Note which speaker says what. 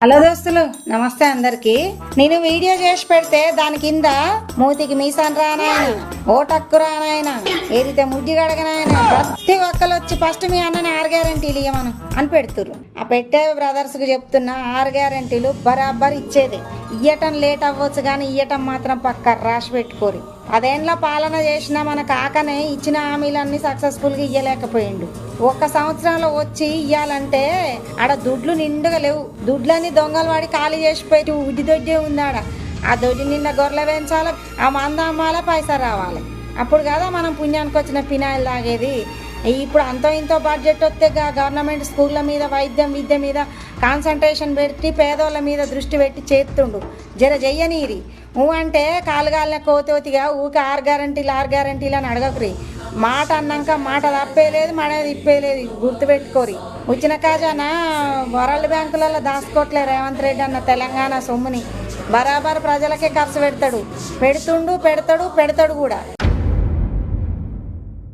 Speaker 1: Hello దోస్తులు, నమస్తే అందరికి. నేను వీడియో చేసి పెడితే దాని కింద మూతికి మీసాన్ రానాయన, ఓటక్కు రానాయన, ఏదైతే ముడ్డి గడగనాయన ప్రతి ఒక్కరు వచ్చి ఫస్ట్ మీ అన్నని 6 గ్యారెంటీలు ఇవ్వమను అని పెడుతురు. ఆ పెట్టే బ్రదర్స్ కు చెప్తున్నా, 6 గ్యారెంటీలు బరాబర్ ఇచ్చేది. ఇయ్యటం లేట్ అవ్వచ్చు కానీ ఇయ్యటం మాత్రం పక్క రాసి పెట్టుకోరి. 10 ఏళ్ళ పాలన చేసిన మన కాకనే ఇచ్చిన హామీలన్నీ సక్సెస్ఫుల్గా ఇయ్యలేకపోయిండు. 1 సంవత్సరంలో వచ్చి ఇయ్యాలంటే ఆడ దుడ్లు నిండుగా లేవు. దుడ్లన్నీ దొంగలు వాడి ఖాళీ చేసిపోయి ఉడ్డి దొడ్డే ఉంది ఆడ. ఆ దొడ్డి నిండా గొర్రెలు పెంచాలి, ఆ మంద అమ్మాలి, పైసా రావాలి. అప్పుడు కదా మనం పుణ్యానికి వచ్చిన పినాయిలు తాగేది. ఇప్పుడు అంతో ఇంతో బడ్జెట్ వస్తే గవర్నమెంట్ స్కూళ్ళ మీద విద్య మీద కాన్సన్ట్రేషన్ పెట్టి పేదోళ్ళ మీద దృష్టి పెట్టి చేస్తుండు. జర చెయ్యనీరి. అంటే కాలుగాలిన కోతోతిగా ఊకే 6 గ్యారెంటీలు అని అడగకురి. మాట అన్నాక మాట తప్పేలేదు, మన తిప్పేలేదు. గుర్తుపెట్టుకోరి. వచ్చిన కాజాన వరల్డ్ బ్యాంకులలో దాచుకోవట్లే రేవంత్ రెడ్డి అన్న తెలంగాణ సొమ్ముని. బరాబర్ ప్రజలకే ఖర్చు పెడతాడు కూడా.